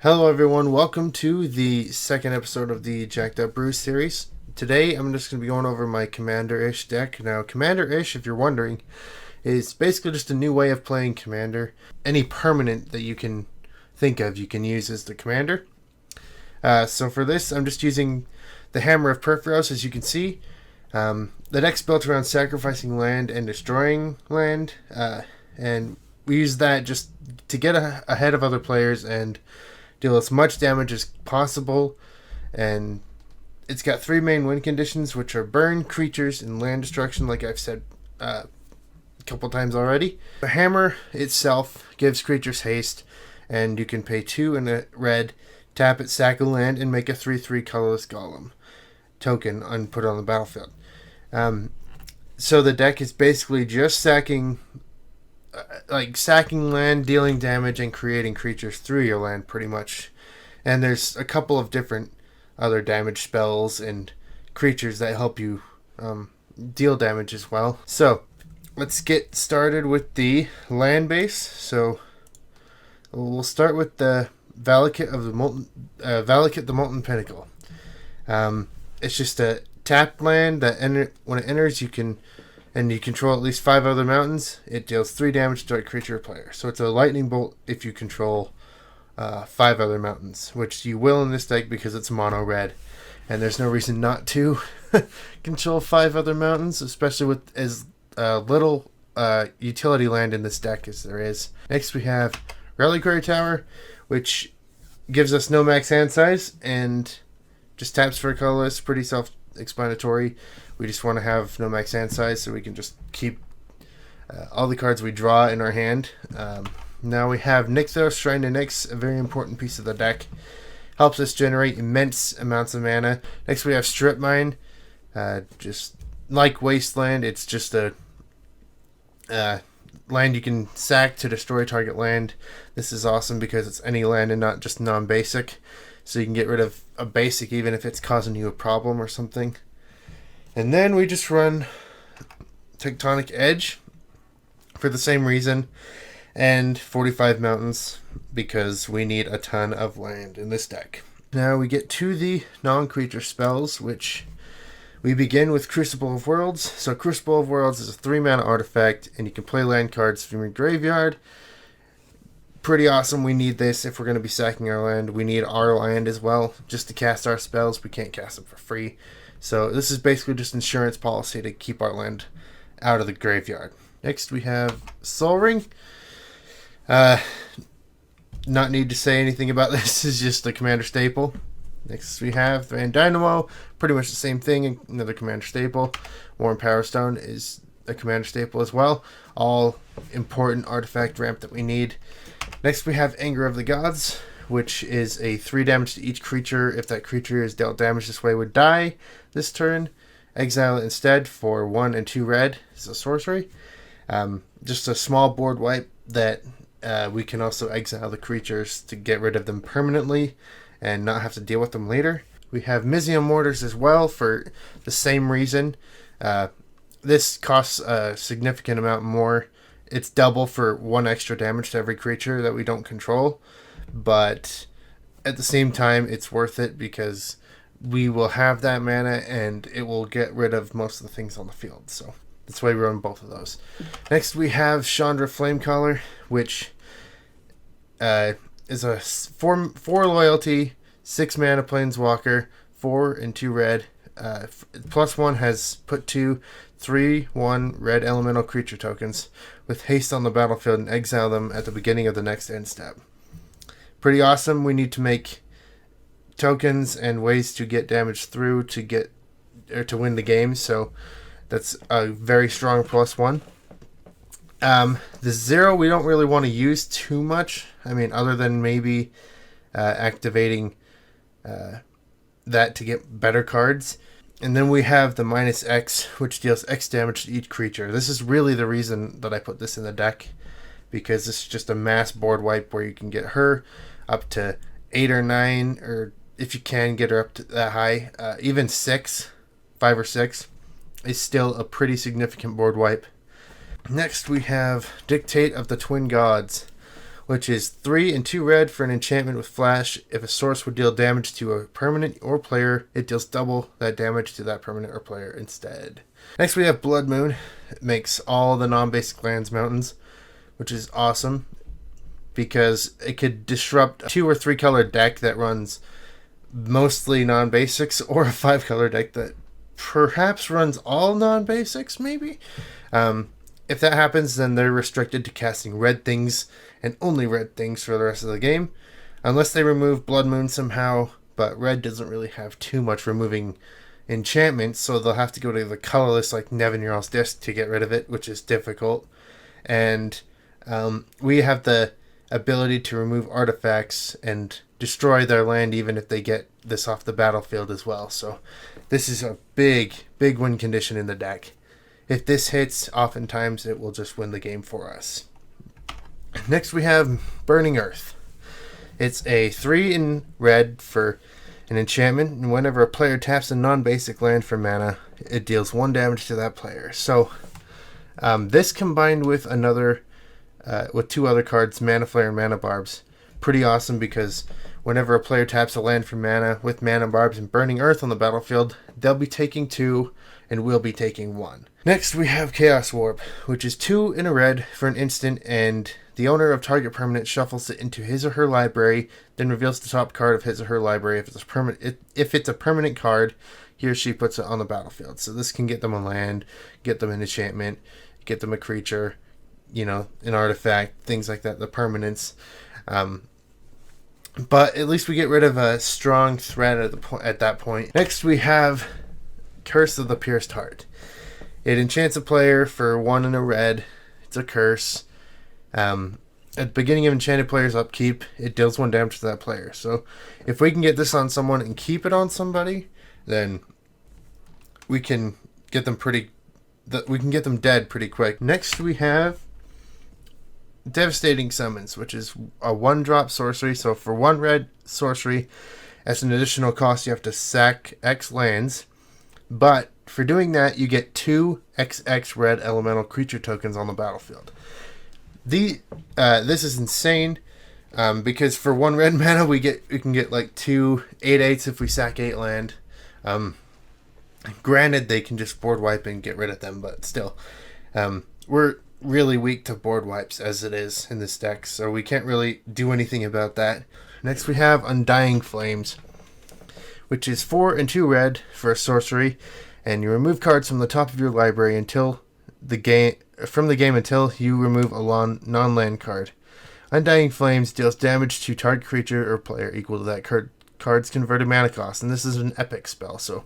Hello everyone, welcome to the second episode of the Jacked Up Brews series. Today I'm just going to be going over my Commander-ish deck. Now Commander-ish, if you're wondering, is basically just a new way of playing Commander. Any permanent that you can think of you can use as the Commander. So for this I'm just using the Hammer of Purphoros, as you can see. The deck's built around sacrificing land and destroying land, and we use that just to get ahead of other players and deal as much damage as possible. And it's got three main win conditions, which are burn, creatures, and land destruction, like I've said a couple times already. The hammer itself gives creatures haste, and you can pay 2 and a red, tap it, sack a land, and make a 3/3 colorless golem token and put it on the battlefield. So the deck is basically just sacking land, dealing damage, and creating creatures through your land, pretty much. And there's a couple of different other damage spells and creatures that help you deal damage as well. So let's get started with the land base. So we'll start with the Valakut the Molten Pinnacle. It's just a tapped land that when it enters, you control at least 5 other mountains. It deals 3 damage to a creature or player. So it's a lightning bolt if you control 5 other mountains, which you will in this deck because it's mono red, and there's no reason not to control 5 other mountains, especially with as little utility land in this deck as there is. Next we have Reliquary Tower, which gives us no max hand size and just taps for a colorless. Pretty self-explanatory. We just want to have no max hand size so we can just keep all the cards we draw in our hand. Now we have Nykthos, Shrine to Nyx, a very important piece of the deck. Helps us generate immense amounts of mana. Next we have Strip Mine. Just like Wasteland, it's just a land you can sack to destroy target land. This is awesome because it's any land and not just non-basic. So you can get rid of a basic even if it's causing you a problem or something. And then we just run Tectonic Edge for the same reason, and 45 mountains because we need a ton of land in this deck. Now we get to the non-creature spells, which we begin with Crucible of Worlds. So Crucible of Worlds is a 3-mana artifact, and you can play land cards from your graveyard. Pretty awesome. We need this if we're going to be sacking our land. We need our land as well just to cast our spells. We can't cast them for free. So this is basically just insurance policy to keep our land out of the graveyard. Next we have Sol Ring. Not need to say anything about this. It's just a commander staple. Next we have Van Dynamo. Pretty much the same thing. Another commander staple. Warren Powerstone is a commander staple as well. All important artifact ramp that we need. Next we have Anger of the Gods, which is a 3 damage to each creature. If that creature is dealt damage this way, would die this turn. Exile it instead for 1 and 2 red. It's a sorcery. Just a small board wipe that we can also exile the creatures to get rid of them permanently and not have to deal with them later. We have Mizium Mortars as well for the same reason. This costs a significant amount more. It's double for 1 extra damage to every creature that we don't control. But at the same time, it's worth it because we will have that mana and it will get rid of most of the things on the field. So that's why we run both of those. Next we have Shaundra Flamecaller, which is a 4 loyalty, 6 mana planeswalker, 4 and 2 red. +1 has put 2 3/1 red elemental creature tokens with haste on the battlefield and exile them at the beginning of the next end step. Pretty awesome. We need to make tokens and ways to get damage through to win the game, so that's a very strong +1. The 0 we don't really want to use too much. I mean, other than maybe activating that to get better cards. And then we have the -X, which deals X damage to each creature. This is really the reason that I put this in the deck, because it's just a mass board wipe where you can get her up to 8 or 9, or if you can get her up to that high, even 6, 5 or 6 is still a pretty significant board wipe. Next we have Dictate of the Twin Gods, which is 3 and 2 red for an enchantment with flash. If a source would deal damage to a permanent or player, it deals double that damage to that permanent or player instead. Next we have Blood Moon. It makes all the non-basic lands mountains, which is awesome because it could disrupt a 2 or 3 color deck that runs mostly non-basics, or a 5 color deck that perhaps runs all non-basics, maybe. If that happens, then they're restricted to casting red things and only red things for the rest of the game, unless they remove Blood Moon somehow. But red doesn't really have too much removing enchantments, so they'll have to go to the colorless like Nevin Jarl's Disc to get rid of it, which is difficult. And we have the ability to remove artifacts and destroy their land even if they get this off the battlefield as well. So this is a big win condition in the deck. If this hits, oftentimes it will just win the game for us. Next we have Burning Earth. It's a 3 in red for an enchantment, and whenever a player taps a non-basic land for mana, it deals 1 damage to that player. So this combined with with 2 other cards, Mana Flare and Mana Barbs, pretty awesome, because whenever a player taps a land for mana with Mana Barbs and Burning Earth on the battlefield, they'll be taking 2 and we'll be taking 1. Next we have Chaos Warp, which is 2 in a red for an instant, and the owner of target permanent shuffles it into his or her library, then reveals the top card of his or her library. If it's a permanent card, he or she puts it on the battlefield. So this can get them a land, get them an enchantment, get them a creature, an artifact, things like that, the permanents. But at least we get rid of a strong threat at that point. Next we have Curse of the Pierced Heart. It enchants a player for 1 in a red. It's a curse. At the beginning of enchanted player's upkeep, it deals 1 damage to that player. So if we can get this on someone and keep it on somebody, then we can get them dead pretty quick. Next we have Devastating Summons, which is a 1-drop sorcery. So for 1 red sorcery, as an additional cost, you have to sack X lands. But for doing that, you get 2 XX red elemental creature tokens on the battlefield. This is insane, because for 1 red mana, we can get like 2 8/8s if we sack 8 land. Granted, they can just board wipe and get rid of them, but still, we're really weak to board wipes as it is in this deck, so we can't really do anything about that. Next we have Undying Flames, which is 4 and 2 red for a sorcery, and you remove cards from the top of your library until until you remove a non-land card. Undying Flames deals damage to target creature or player equal to that card's converted mana cost, and this is an epic spell, so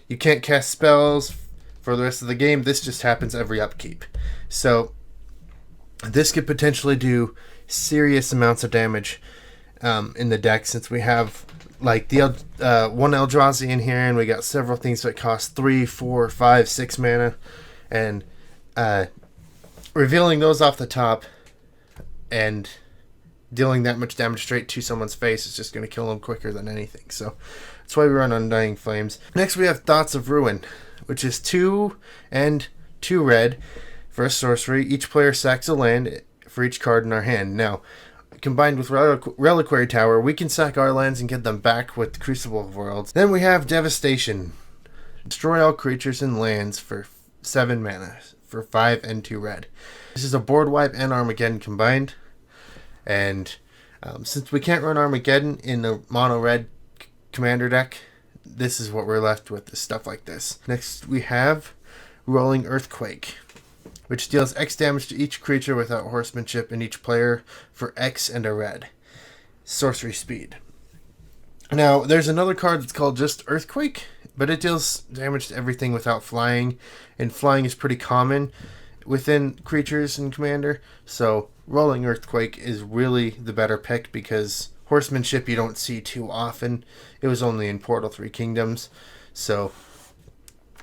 you can't cast spells for the rest of the game. This just happens every upkeep. So this could potentially do serious amounts of damage in the deck, since we have like the 1 Eldrazi in here, and we got several things that cost 3, 4, 5, 6 mana, and revealing those off the top and dealing that much damage straight to someone's face is just going to kill them quicker than anything. So that's why we run Undying Flames. Next we have Thoughts of Ruin, which is 2 and 2 red for a sorcery. Each player sacks a land for each card in our hand. Now, combined with Reliquary Tower, we can sack our lands and get them back with Crucible of Worlds. Then we have Devastation. Destroy all creatures and lands for 7 mana for 5 and 2 red. This is a board wipe and Armageddon combined. And since we can't run Armageddon in the mono red commander deck, this is what we're left with, is stuff like this. Next we have Rolling Earthquake, which deals X damage to each creature without horsemanship and each player for X and a red. Sorcery speed. Now, there's another card that's called just Earthquake, but it deals damage to everything without flying, and flying is pretty common within creatures in Commander, so Rolling Earthquake is really the better pick, because horsemanship you don't see too often. It was only in Portal 3 Kingdoms, so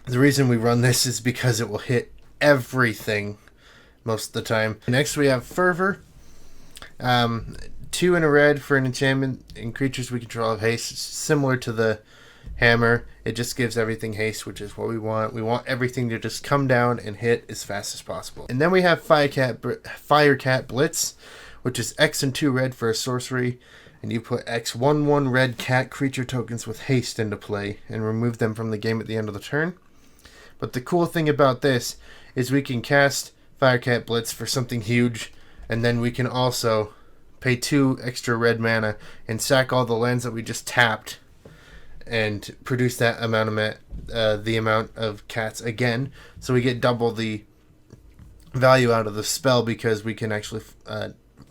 the reason we run this is because it will hit everything most of the time. Next we have Fervor. 2 in a red for an enchantment, and creatures we control have haste. It's similar to the hammer. It just gives everything haste, which is what we want. We want everything to just come down and hit as fast as possible. And then we have Firecat Blitz, which is X and 2 red for a sorcery, and you put X 1/1 red cat creature tokens with haste into play and remove them from the game at the end of the turn. But the cool thing about this is we can cast Firecat Blitz for something huge, and then we can also pay 2 extra red mana and sack all the lands that we just tapped and produce that amount of the amount of cats again. So we get double the value out of the spell because we can actually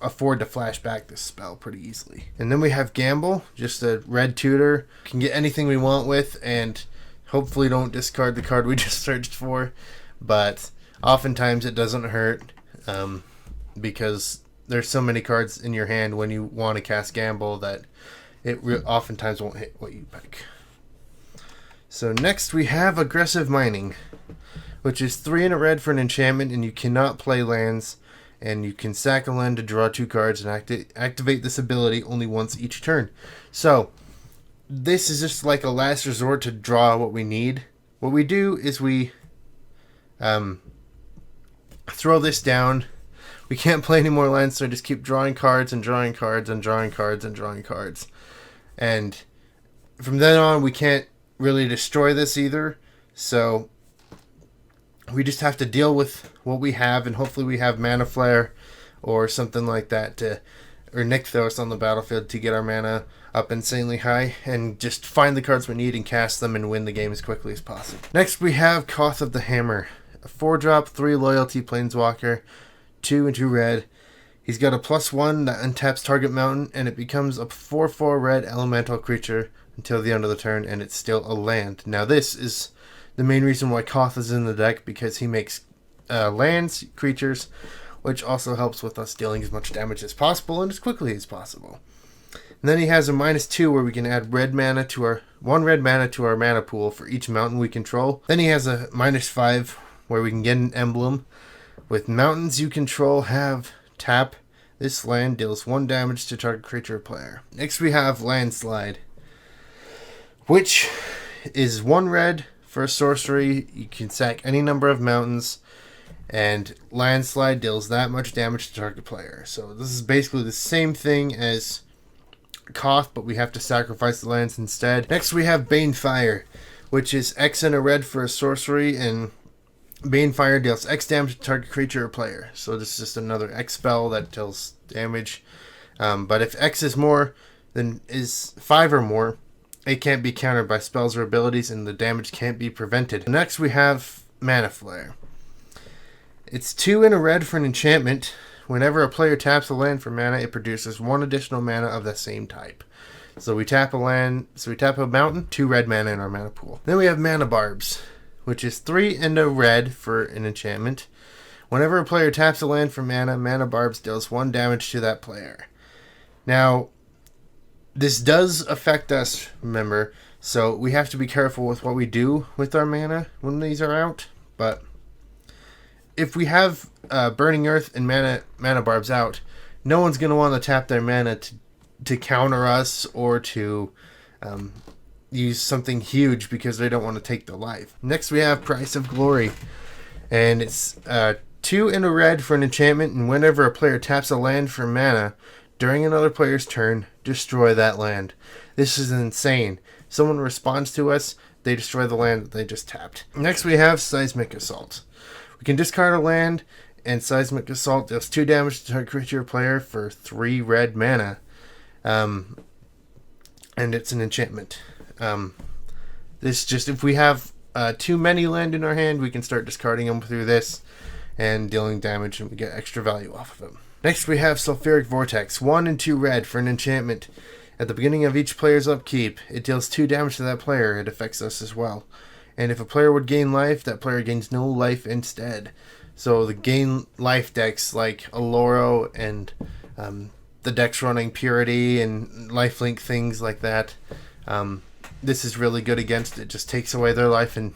afford to flash back this spell pretty easily. And then we have Gamble, just a red tutor. Can get anything we want with, and hopefully don't discard the card we just searched for. But oftentimes it doesn't hurt because there's so many cards in your hand when you want to cast Gamble that it oftentimes won't hit what you pick. So next we have Aggressive Mining, which is 3 and a red for an enchantment, and you cannot play lands, and you can sack a land to draw 2 cards and activate this ability only once each turn. So this is just like a last resort to draw what we need. What we do is we throw this down. We can't play any more lands, so I just keep drawing cards and drawing cards and drawing cards and drawing cards. And from then on, we can't really destroy this either. So we just have to deal with what we have, and hopefully we have Mana Flare or something like that or Nykthos on the battlefield to get our mana up insanely high and just find the cards we need and cast them and win the game as quickly as possible. Next we have Koth of the Hammer, a 4-drop, 3 loyalty planeswalker, 2 and 2 red. He's got a +1 that untaps target mountain, and it becomes a 4/4 red elemental creature until the end of the turn, and it's still a land. Now this is the main reason why Koth is in the deck, because he makes lands, creatures, which also helps with us dealing as much damage as possible and as quickly as possible. And then he has a -2 where we can add red mana to our 1 red mana to our mana pool for each mountain we control. Then he has a -5 where we can get an emblem. With mountains you control, have tap. This land deals 1 damage to target creature or player. Next we have Landslide, which is 1 red for a sorcery. You can sack any number of mountains, and Landslide deals that much damage to target player. So this is basically the same thing as Koth, but we have to sacrifice the lands instead. Next we have Bane Fire, which is X and a red for a sorcery, and Bane Fire deals X damage to target creature or player. So this is just another X spell that deals damage. But if X is 5 or more, it can't be countered by spells or abilities, and the damage can't be prevented. Next we have Mana Flare. It's 2 and a red for an enchantment. Whenever a player taps a land for mana, it produces 1 additional mana of the same type. So we tap a mountain, 2 red mana in our mana pool. Then we have Mana Barbs, which is 3 and a red for an enchantment. Whenever a player taps a land for mana, Mana Barbs deals 1 damage to that player. Now, this does affect us, remember, so we have to be careful with what we do with our mana when these are out. But if we have Burning Earth and mana Barbs out, no one's going to want to tap their mana to counter us or to use something huge because they don't want to take the life. Next we have Price of Glory, and it's 2 and a red for an enchantment, and whenever a player taps a land for mana during another player's turn, destroy that land. This is insane. Someone responds to us, they destroy the land that they just tapped. Next we have Seismic Assault. We can discard a land, and Seismic Assault deals 2 damage to target creature or player for 3 red mana. And it's an enchantment. This just, if we have too many land in our hand, we can start discarding them through this and dealing damage, and we get extra value off of them. Next we have Sulfuric Vortex, 1 and 2 red for an enchantment. At the beginning of each player's upkeep, it deals 2 damage to that player. It affects us as well. And if a player would gain life, that player gains no life instead. So the gain life decks like Aloro and the decks running Purity and lifelink things like that, this is really good against. It just takes away their life and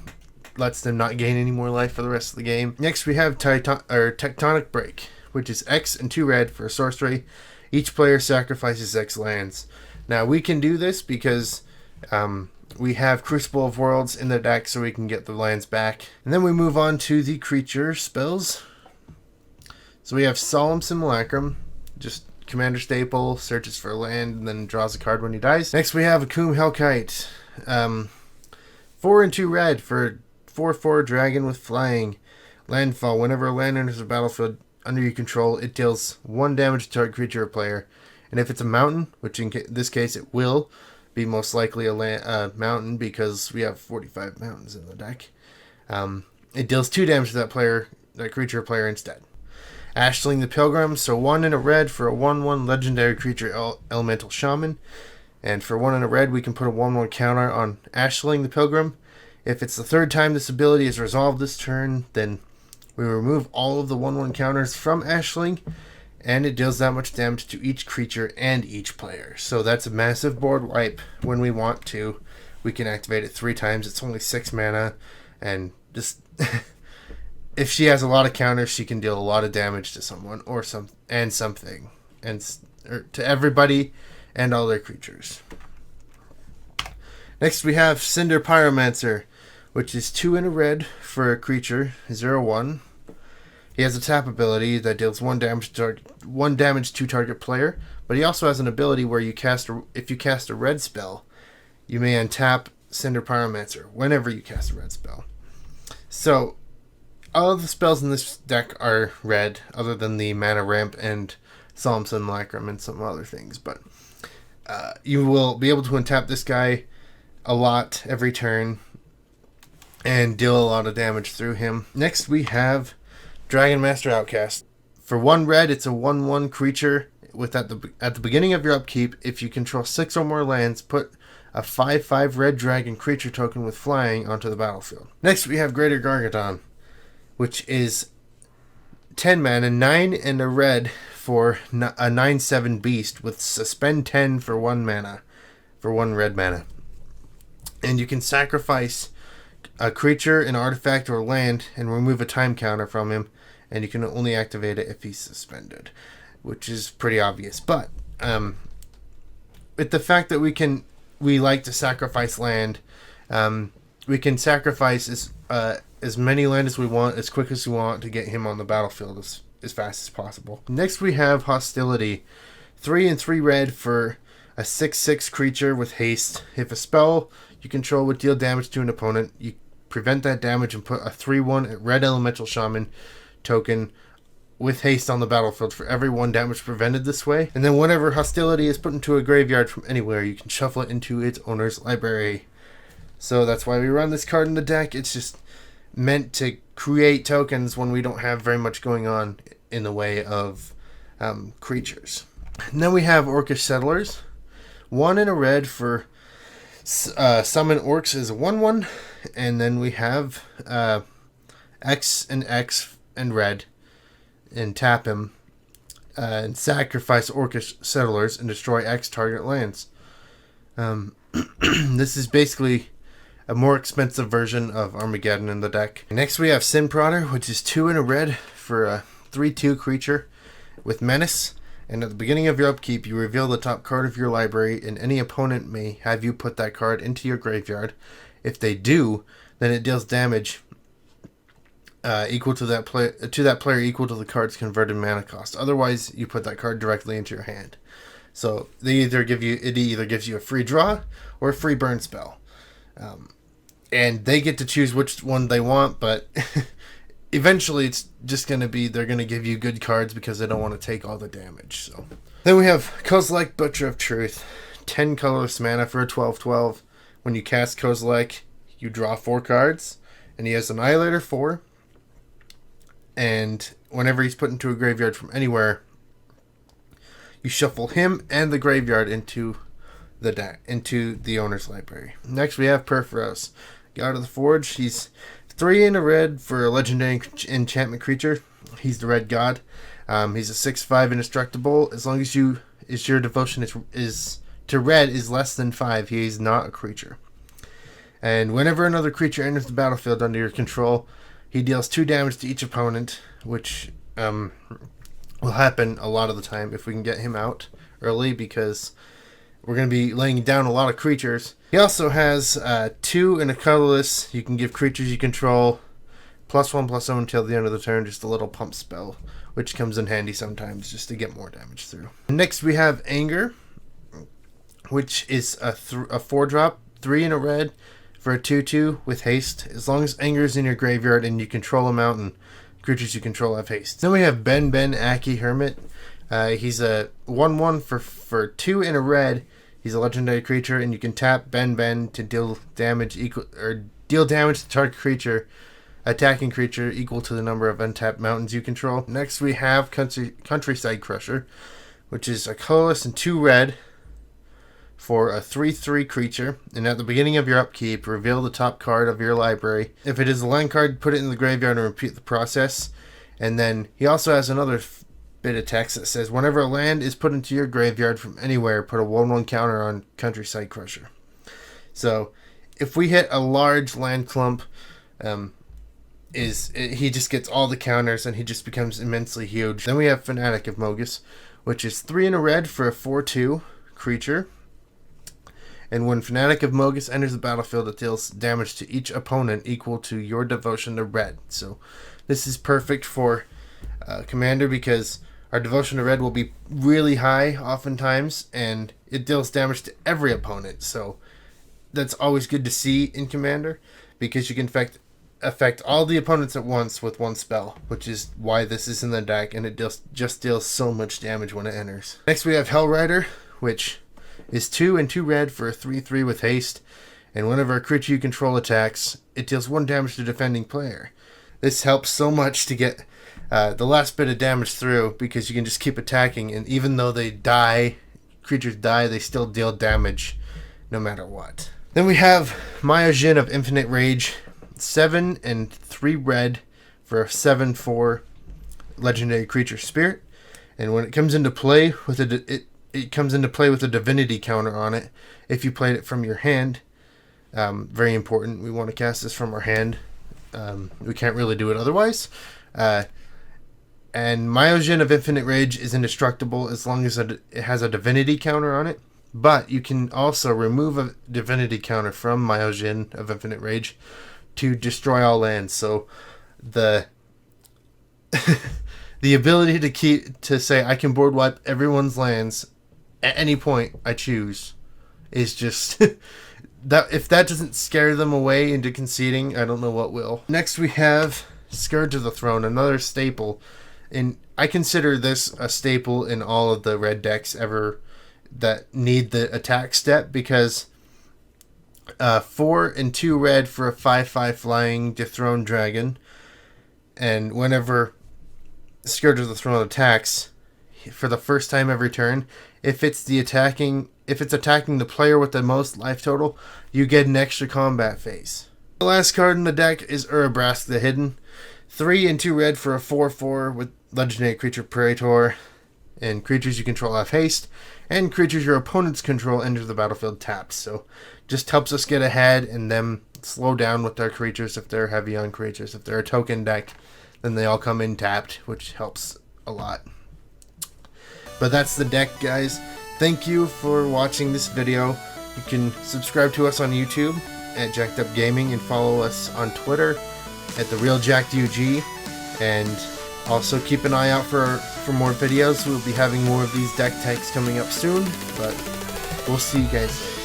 lets them not gain any more life for the rest of the game. Next we have Tectonic Break, which is X and 2 red for a sorcery. Each player sacrifices X lands. Now we can do this because we have Crucible of Worlds in the deck, so we can get the lands back. And then we move on to the creature spells. So we have Solemn Simulacrum, just commander staple, searches for land, and then draws a card when he dies. Next we have Akum Hellkite. 4 and 2 red for 4/4 dragon with flying. Landfall. Whenever a land enters the battlefield under your control, it deals 1 damage to target creature or player. And if it's a mountain, which in this case it will be most likely a mountain because we have 45 mountains in the deck, it deals 2 damage to that creature or player instead. Ashling the Pilgrim, so 1 in a red for a 1/1 legendary creature elemental shaman. And for 1 in a red, we can put a 1/1 counter on Ashling the Pilgrim. If it's the 3rd time this ability is resolved this turn, then we remove all of the 1/1 counters from Ashling, and it deals that much damage to each creature and each player. So that's a massive board wipe when we want to. We can activate it 3 times. It's only 6 mana, and just if she has a lot of counters, she can deal a lot of damage to someone or something, or to everybody and all their creatures. Next we have Cinder Pyromancer, which is 2 in a red for a creature, 0/1. He has a tap ability that deals 1 damage to target player, but he also has an ability where if you cast a red spell, you may untap Cinder Pyromancer whenever you cast a red spell. So all of the spells in this deck are red, other than the mana ramp and solemn, simulacrum, and some other things. But you will be able to untap this guy a lot every turn and deal a lot of damage through him. Next we have Drymaster Outcast. For 1 red, it's a 1/1 creature with at the beginning of your upkeep, if you control 6 or more lands, put a 5/5 red dragon creature token with flying onto the battlefield. Next we have Greater Gargadon, which is 10 mana, 9 and a red for a 9/7 beast with suspend 10 for 1 mana, for 1 red mana. And you can sacrifice a creature, an artifact, or land and remove a time counter from him, and you can only activate it if he's suspended, which is pretty obvious. But with the fact that we like to sacrifice land, we can sacrifice as many land as we want, as quick as we want, to get him on the battlefield as fast as possible. Next we have Hostility. 3 and 3 red for a 6/6 creature with haste. If a spell you control would deal damage to an opponent, you prevent that damage and put a 3/1 red elemental shaman token with haste on the battlefield for every 1 damage prevented this way. And then whenever Hostility is put into a graveyard from anywhere, you can shuffle it into its owner's library. So that's why we run this card in the deck. It's just meant to create tokens when we don't have very much going on in the way of creatures. And then we have Orcs Settlers. 1 in a red for summon orcs is a 1/1. And then we have X and red, and tap him and sacrifice Orcs Settlers and destroy X target lands. This is basically a more expensive version of Armageddon in the deck. Next we have Sin Prodder, which is 2 in a red for a 3/2 creature with menace. And at the beginning of your upkeep, you reveal the top card of your library, and any opponent may have you put that card into your graveyard. If they do, then it deals damage equal to that player equal to the card's converted mana cost. Otherwise, you put that card directly into your hand. So it either gives you a free draw or a free burn spell, and they get to choose which one they want. But eventually, it's just going to be they're going to give you good cards because they don't want to take all the damage. So then we have Kozilek, Butcher of Truth, 10 colorless mana for a 12/12. When you cast Kozilek, you draw 4 cards, and he has Annihilator 4. And whenever he's put into a graveyard from anywhere, you shuffle him and the graveyard into the deck, into the owner's library. Next we have Purphoros, God of the Forge. He's 3 in a red for a legendary enchantment creature. He's the red god. He's a 6/5 indestructible. As long as your devotion is to red is less than 5, he is not a creature. And whenever another creature enters the battlefield under your control, he deals 2 damage to each opponent, which will happen a lot of the time if we can get him out early, because we're going to be laying down a lot of creatures. He also has 2 and a colorless. You can give creatures you control +1/+1 until the end of the turn, just a little pump spell, which comes in handy sometimes just to get more damage through. Next we have Anger, which is a 4-drop, 3 in a red for a 2/2 with haste. As long as Anger is in your graveyard and you control a mountain, creatures you control have haste. Then we have Ben Aki Hermit. He's a 1/1 for 2 in a red. He's a legendary creature, and you can tap Ben to deal damage to target creature, attacking creature equal to the number of untapped mountains you control. Next we have Countryside Crusher, which is a colorless and 2 red for a 3/3 creature, and at the beginning of your upkeep, reveal the top card of your library. If it is a land card, put it in the graveyard and repeat the process. And then he also has another bit of text that says, whenever a land is put into your graveyard from anywhere, put a 1/1 counter on Countryside Crusher. So if we hit a large land clump, he just gets all the counters and he just becomes immensely huge. Then we have Fanatic of Mogas, which is 3 in a red for a 4/2 creature. And when Fanatic of Mogas enters the battlefield, it deals damage to each opponent equal to your devotion to red. So this is perfect for Commander, because our devotion to red will be really high oftentimes, and it deals damage to every opponent. So that's always good to see in Commander, because you can affect all the opponents at once with one spell, which is why this is in the deck, and it just deals so much damage when it enters. Next we have Hellrider, which is 2 and 2 red for a 3/3 with haste, and whenever a creature you control attacks, it deals 1 damage to defending player. This helps so much to get the last bit of damage through, because you can just keep attacking, and even though creatures die, they still deal damage no matter what. Then we have Myojin of Infinite Rage, 7 and 3 red for a 7/4 legendary creature spirit, and when it comes into play with it comes into play with a divinity counter on it if you played it from your hand. Very important. We want to cast this from our hand. We can't really do it otherwise. And Myojin of Infinite Rage is indestructible as long as it has a divinity counter on it. But you can also remove a divinity counter from Myojin of Infinite Rage to destroy all lands. So the the ability to say I can board wipe everyone's lands at any point I choose is just that. If that doesn't scare them away into conceding, I don't know what will. Next we have Scourge of the Throne, another staple. And I consider this a staple in all of the red decks ever that need the attack step, because 4 and 2 red for a 5/5 flying dethroned dragon, and whenever Scourge of the Throne attacks for the first time every turn, if it's attacking the player with the most life total, you get an extra combat phase. The last card in the deck is Urabrask the Hidden, 3 and 2 red for a 4/4 with legendary creature Praetor, and creatures you control have haste, and creatures your opponents control enter the battlefield tapped. So just helps us get ahead and them slow down with their creatures if they're heavy on creatures. If they're a token deck, then they all come in tapped, which helps a lot. But that's the deck, guys. Thank you for watching this video. You can subscribe to us on YouTube at Jacked Up Gaming, and follow us on Twitter at TheRealJackedUG, and also keep an eye out for more videos. We'll be having more of these deck takes coming up soon, but we'll see you guys later.